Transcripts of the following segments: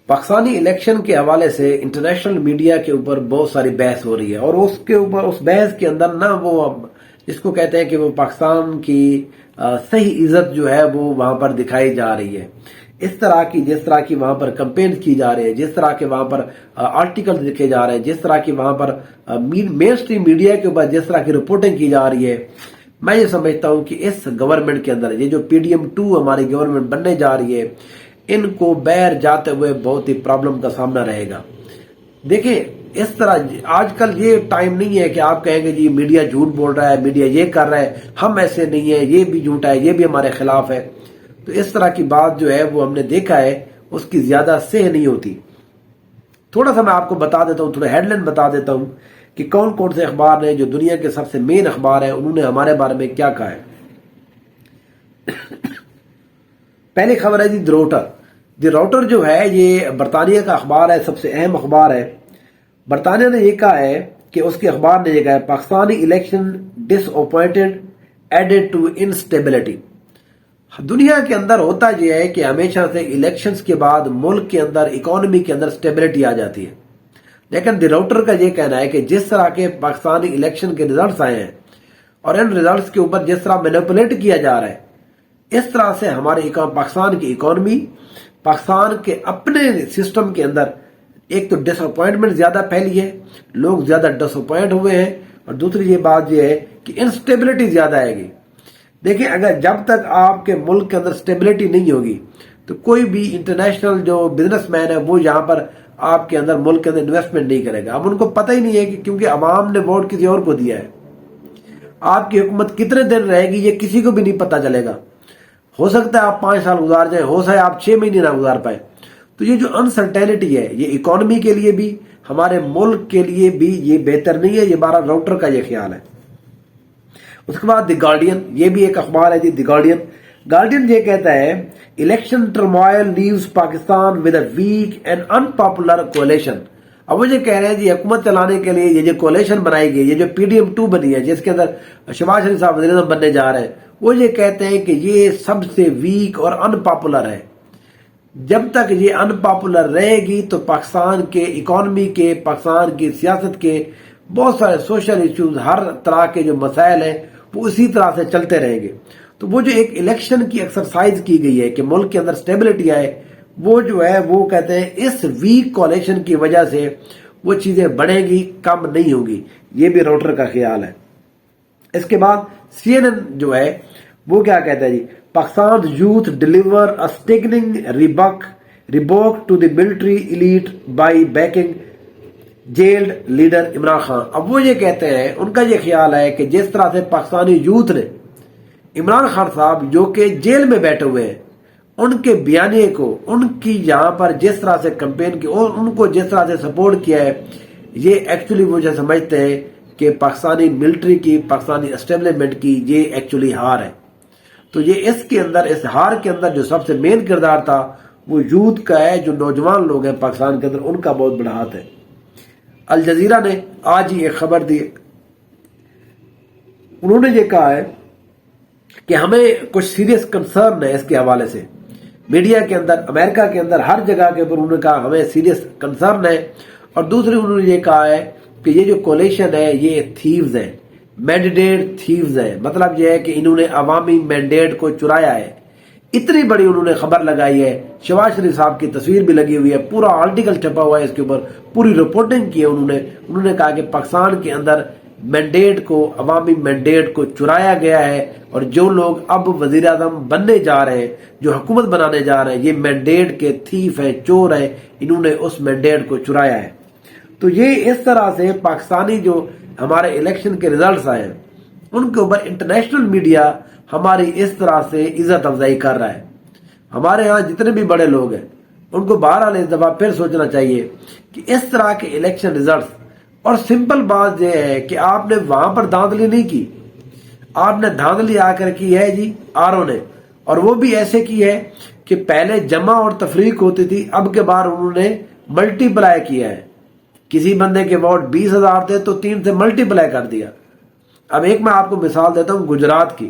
Pakistani election کے حوالے سے انٹرنیشنل میڈیا کے اوپر بہت ساری بحث ہو رہی ہے، اور اس کے اوپر اس بحث کے اندر نا وہ جس کو کہتے ہیں کہ وہ پاکستان کی صحیح عزت جو ہے وہ وہاں پر دکھائی جا رہی ہے، جس طرح کی وہاں پر کمپین کی جا رہی ہے، جس طرح کے وہاں پر آرٹیکل لکھے جا رہے ہیں، جس طرح کی وہاں پر مین اسٹریم میڈیا کے اوپر جس طرح کی رپورٹنگ کی جا رہی ہے، میں یہ سمجھتا ہوں کہ اس گورنمنٹ کے اندر یہ جو PDM-2 ہماری گورنمنٹ بننے جا رہی ہے، ان کو باہر جاتے ہوئے بہت ہی پرابلم کا سامنا رہے گا۔ دیکھیں اس طرح آج کل یہ ٹائم نہیں ہے کہ آپ کہیں گے جی میڈیا جھوٹ بول رہا ہے، میڈیا یہ کر رہا ہے، ہم ایسے نہیں ہیں، یہ بھی جھوٹا ہے، یہ بھی ہمارے خلاف ہے۔ تو اس طرح کی بات جو ہے وہ ہم نے دیکھا ہے اس کی زیادہ صحیح نہیں ہوتی۔ تھوڑا سا میں آپ کو بتا دیتا ہوں، تھوڑا ہیڈ لائن بتا دیتا ہوں کہ کون کون سے اخبار ہیں جو دنیا کے سب سے مین اخبار ہیں، انہوں نے ہمارے بارے میں کیا کہا ہے۔ پہلی خبر ہے جی دی راؤٹر جو ہے یہ برطانیہ کا اخبار ہے، سب سے اہم اخبار ہے۔ برطانیہ نے یہ کہا ہے کہ اس کے اخبار نے یہ کہا ہے Pakistani election disappointed added to instability. دنیا کے اندر ہوتا یہ ہے کہ ہمیشہ سے الیکشنز کے بعد ملک کے اندر اکانومی کے اندر سٹیبلٹی آ جاتی ہے، لیکن دی راؤٹر کا یہ کہنا ہے کہ جس طرح کے پاکستانی الیکشن کے ریزلٹس آئے ہیں اور ان ریزلٹس کے اوپر جس طرح مینیپولیٹ کیا جا رہا ہے، اس طرح سے ہمارے پاکستان کی اکانومی، پاکستان کے اپنے سسٹم کے اندر ایک تو ڈس اپوائنٹمنٹ زیادہ پھیلی ہے، لوگ زیادہ ڈس اپوائنٹ ہوئے ہیں، اور دوسری یہ بات یہ ہے کہ انسٹیبلٹی زیادہ آئے گی۔ دیکھیں اگر جب تک آپ کے ملک کے اندر سٹیبلٹی نہیں ہوگی تو کوئی بھی انٹرنیشنل جو بزنس مین ہے وہ یہاں پر آپ کے اندر ملک کے اندر انویسٹمنٹ نہیں کرے گا۔ اب ان کو پتہ ہی نہیں ہے کہ کیونکہ عوام نے ووٹ کسی اور کو دیا ہے، آپ کی حکومت کتنے دن رہے گی یہ کسی کو بھی نہیں پتہ چلے گا۔ ہو سکتا ہے آپ 5 سال گزار جائیں، ہو سکتا ہے آپ 6 مہینے نہ گزار پائے۔ تو یہ جو انسرٹینٹی ہے یہ اکانومی کے لیے بھی، ہمارے ملک کے لیے بھی یہ بہتر نہیں ہے۔ یہ بارہ راؤٹر کا یہ خیال ہے۔ اس کے بعد دی گارڈین، یہ بھی ایک اخبار ہے دی گارڈین یہ کہتا ہے election turmoil leaves Pakistan with a weak and unpopular coalition. اب وہ یہ کہہ رہے ہیں جی حکومت چلانے کے لیے یہ جو کولیشن بنائی گئی، یہ جو PDM-2 بنی ہے جس کے اندر شہباز شریف صاحب وزیر اعظم بننے جا رہے ہیں، وہ یہ کہتے ہیں کہ یہ سب سے ویک اور ان پاپولر ہے۔ جب تک یہ ان پاپولر رہے گی تو پاکستان کے اکانومی کے، پاکستان کی سیاست کے بہت سارے سوشل ایشوز، ہر طرح کے جو مسائل ہیں وہ اسی طرح سے چلتے رہیں گے۔ تو وہ جو ایک الیکشن کی ایکسرسائز کی گئی ہے کہ ملک کے اندر سٹیبلٹی آئے، وہ جو ہے وہ کہتے ہیں اس ویک کولیشن کی وجہ سے وہ چیزیں بڑھیں گی، کم نہیں ہوگی۔ یہ بھی راؤٹر کا خیال ہے۔ اس کے بعد CNN جو ہے وہ کیا کہتا ہے جی Pakistan youth deliver a stagnating rebuke to the military elite by backing jailed leader Imran Khan. اب وہ یہ کہتے ہیں، ان کا یہ خیال ہے کہ جس طرح سے پاکستانی یوتھ نے عمران خان صاحب جو کہ جیل میں بیٹھے ہوئے ہیں، ان کے بیانیے کو، ان کی یہاں پر جس طرح سے کمپین کی اور ان کو جس طرح سے سپورٹ کیا ہے، یہ ایکچولی وہ جو سمجھتے ہیں کہ پاکستانی ملٹری کی، پاکستانی اسٹیبلشمنٹ کی یہ ایکچولی ہار ہے۔ تو یہ اس کے اندر، اس ہار کے اندر جو سب سے مین کردار تھا وہ یوتھ کا ہے، جو نوجوان لوگ ہیں پاکستان کے اندر، ان کا بہت بڑا ہاتھ ہے۔ الجزیرہ نے آج ہی ایک خبر دی، انہوں نے یہ کہا ہے کہ ہمیں کچھ سیریس کنسرن ہے اس کے حوالے سے۔ میڈیا کے اندر، امریکہ کے اندر، ہر جگہ کے اوپر انہوں نے کہا ہمیں سیریس کنسرن ہے۔ اور دوسری انہوں نے یہ کہا ہے کہ یہ جو کولیشن ہے یہ تھیوز ہیں، مینڈیٹ تھیوز ہیں، مطلب یہ ہے کہ انہوں نے عوامی مینڈیٹ کو چرایا ہے۔ اتنی بڑی انہوں نے خبر لگائی ہے، شہباز شریف صاحب کی تصویر بھی لگی ہوئی ہے، پورا آرٹیکل چھپا ہوا ہے اس کے اوپر، پوری رپورٹنگ کی ہے انہوں نے کہا کہ پاکستان کے اندر مینڈیٹ کو، عوامی مینڈیٹ کو چرایا گیا ہے، اور جو لوگ اب وزیر اعظم بننے جا رہے ہیں، جو حکومت بنانے جا رہے ہیں، یہ مینڈیٹ کے تھیف ہیں، چور ہیں، انہوں نے اس مینڈیٹ کو چرایا ہے۔ تو یہ اس طرح سے پاکستانی جو ہمارے الیکشن کے ریزلٹس آئے ہیں ان کے اوپر انٹرنیشنل میڈیا ہماری اس طرح سے عزت افزائی کر رہا ہے۔ ہمارے ہاں جتنے بھی بڑے لوگ ہیں ان کو بہرحال اس دفعہ پھر سوچنا چاہیے کہ اس طرح کے الیکشن ریزلٹس، اور سمپل بات یہ ہے کہ آپ نے وہاں پر دھاندلی نہیں کی، آپ نے دھاندلی آ کر کی ہے جی RO نے، اور وہ بھی ایسے کی ہے کہ پہلے جمع اور تفریق ہوتی تھی، اب کے بعد انہوں نے ملٹی پلائی کیا ہے۔ کسی بندے کے ووٹ 20,000 تھے تو 3 سے ملٹی پلائی کر دیا۔ اب ایک میں آپ کو مثال دیتا ہوں گجرات کی۔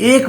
1